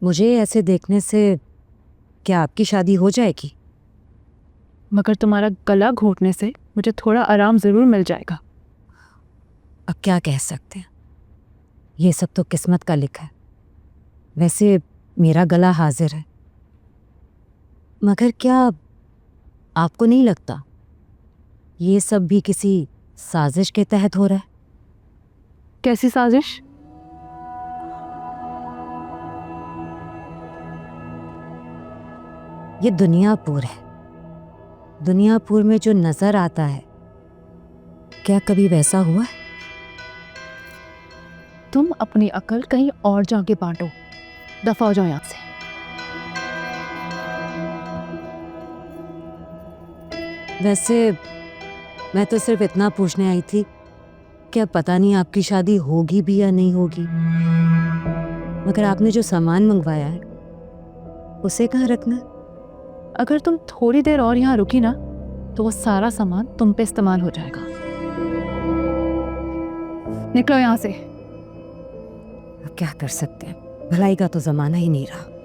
मुझे ऐसे देखने से क्या आपकी शादी हो जाएगी? मगर तुम्हारा गला घोटने से मुझे थोड़ा आराम जरूर मिल जाएगा। अब क्या कह सकते हैं, ये सब तो किस्मत का लिखा है। वैसे मेरा गला हाजिर है, मगर क्या आपको नहीं लगता ये सब भी किसी साजिश के तहत हो रहा है? कैसी साजिश? ये दुनियापुर है। दुनियापुर में जो नजर आता है, क्या कभी वैसा हुआ है? तुम अपनी अकल कहीं और जाके बांटो। दफा हो जाओ यहाँ से। वैसे मैं तो सिर्फ इतना पूछने आई थी, क्या पता नहीं आपकी शादी होगी भी या नहीं होगी, मगर आपने जो सामान मंगवाया है उसे कहाँ रखना है? अगर तुम थोड़ी देर और यहाँ रुकी ना तो वो सारा सामान तुम पे इस्तेमाल हो जाएगा। निकलो यहाँ से। अब क्या कर सकते हैं, भलाई का तो जमाना ही नहीं रहा।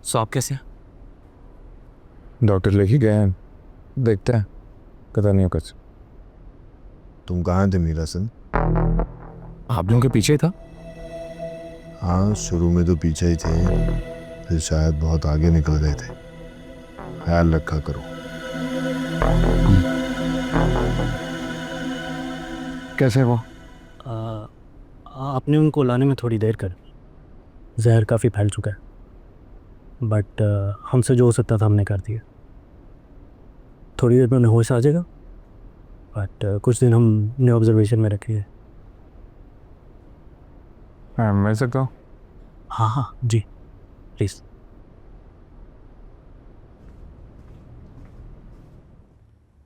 सो आप कैसे हैं? डॉक्टर लेके गए हैं, देखते हैं, पता नहीं हो कुछ। तुम कहाँ थे मीरा सिंह? आप लोगों के पीछे ही था। हाँ, शुरू में तो पीछे ही थे, फिर शायद बहुत आगे निकल गए थे। ख्याल रखा करो। कैसे वो? आपने उनको लाने में थोड़ी देर कर, जहर काफ़ी फैल चुका है, बट हमसे जो हो सकता था हमने कर दिया। थोड़ी देर में उन्हें होश आ जाएगा, बट कुछ दिन हमने ऑब्जर्वेशन में रखी है। हाँ, मिल सकता हूँ? हाँ हाँ जी, प्लीज़।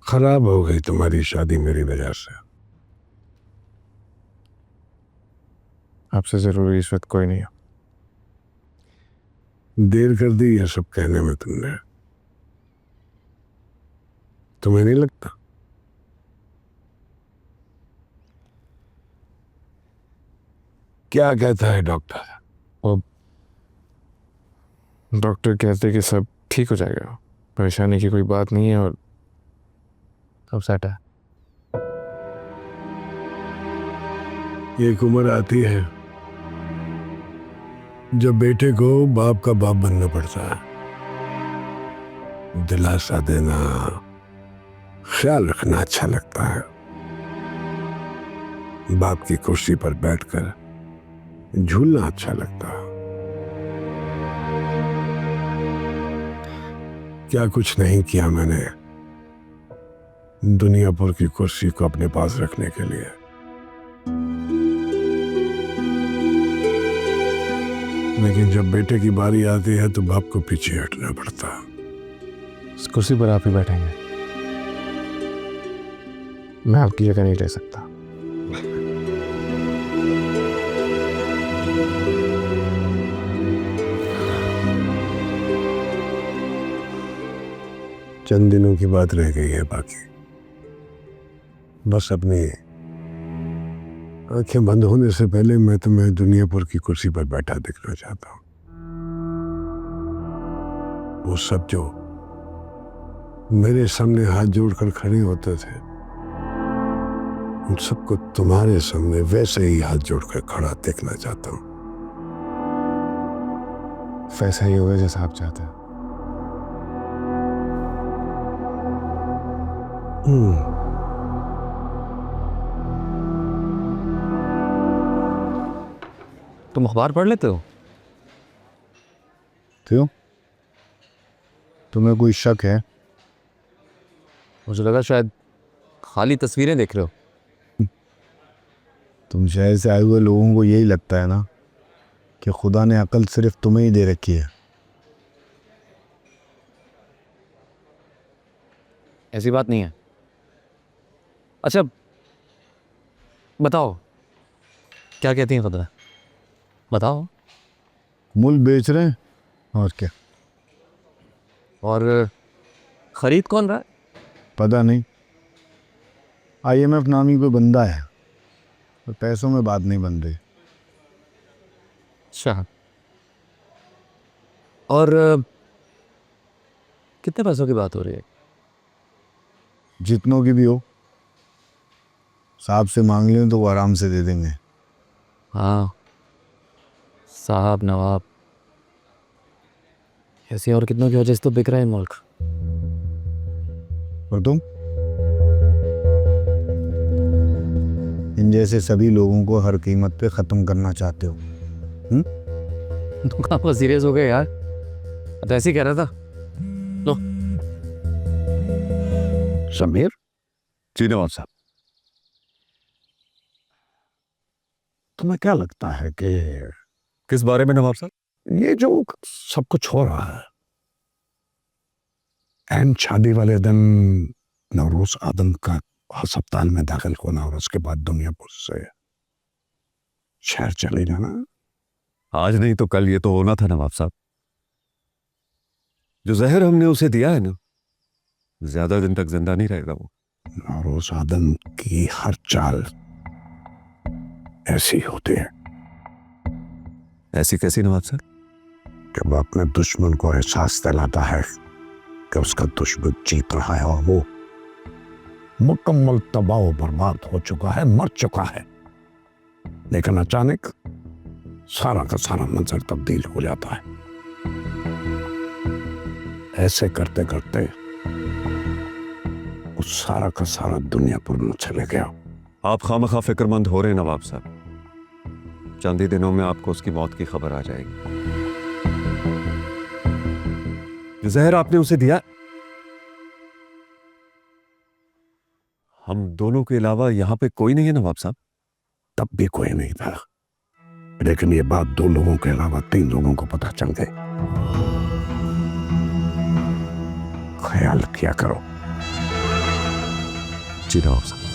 खराब हो गई तुम्हारी शादी मेरी वजह से। आपसे ज़रूरी इस वक्त कोई नहीं है। देर कर दी ये सब कहने में तुमने। तुम्हें नहीं लगता? क्या कहता है डॉक्टर? वो डॉक्टर कहते कि सब ठीक हो जाएगा, परेशानी की कोई बात नहीं है और सब सेट है। एक उम्र आती है जब बेटे को बाप का बाप बनना पड़ता है। दिलासा देना, ख्याल रखना अच्छा लगता है। बाप की कुर्सी पर बैठकर झूलना अच्छा लगता है। क्या कुछ नहीं किया मैंने दुनियापुर की कुर्सी को अपने पास रखने के लिए। लेकिन जब बेटे की बारी आती है तो बाप को पीछे हटना पड़ता। इस कुर्सी पर आप ही बैठेंगे, मैं आपकी जगह नहीं ले सकता। चंद दिनों की बात रह गई है बाकी। बस अपनी आंखें बंद होने से पहले मैं तुम्हें दुनियापुर की कुर्सी पर बैठा देखना चाहता हूं। वो सब जो मेरे सामने हाथ जोड़कर खड़े होते थे, उन सबको तुम्हारे सामने वैसे ही हाथ जोड़कर खड़ा देखना चाहता हूँ। वैसा ही होगा जैसा आप चाहते हैं। तुम अखबार पढ़ लेते हो? क्यों? तुम्हें कोई शक है? मुझे लगा शायद खाली तस्वीरें देख रहे हो। तुम शहर से आए हुए लोगों को यही लगता है ना कि खुदा ने अकल सिर्फ तुम्हें ही दे रखी है। ऐसी बात नहीं है। अच्छा बताओ, क्या कहती हैं खुदा? बताओ। मुल्क बेच रहे हैं और क्या। और खरीद कौन रहा है? पता नहीं। IMF नामी कोई बंदा है, पर पैसों में बात नहीं बन रही। अच्छा। और कितने पैसों की बात हो रही है? जितनों की भी हो, साहब से मांग लें तो वो आराम से दे देंगे। हाँ, साहब नवाब, ऐसी और कितनों की वजह से तो बिक रहा है मुल्क। और तुम इन जैसे सभी लोगों को हर कीमत पे ख़त्म करना चाहते हो। तुम कहाँ सीरियस हो गए यार? तो ऐसे ही कह रहा था। लो। समीर जी नवाब साहब, तुम्हें क्या लगता है कि किस बारे में नवाब साहब? ये जो सब कुछ हो रहा है, एन शादी वाले दिन नवरोज आदम का अस्पताल में दाखिल होना और उसके बाद दुनियापुर से शहर चले जाना, आज नहीं तो कल ये तो होना था नवाब साहब। जो जहर हमने उसे दिया है ना, ज्यादा दिन तक जिंदा नहीं रहेगा वो। नवरोज आदम की हर चाल ऐसी होती है ऐसी कैसी नवाब साहब? कि वह अपने दुश्मन को एहसास दिलाता है कि उसका दुश्मन जीत रहा है और वो मुकम्मल तबाह और बर्बाद हो चुका है, मर चुका है। लेकिन अचानक सारा का सारा मंजर तब्दील हो जाता है। ऐसे करते करते वो सारा का सारा दुनियापुर में चले गया। आप खामखा फिक्रमंद हो रहे हैं नवाब साहब। चंद ही दिनों में आपको उसकी मौत की खबर आ जाएगी। जो जहर आपने उसे दिया, हम दोनों के अलावा यहां पे कोई नहीं है नवाब साहब। तब भी कोई नहीं था, लेकिन ये बात 2 लोगों के अलावा 3 लोगों को पता चल गई। ख्याल किया करो। जी नवाब साहब।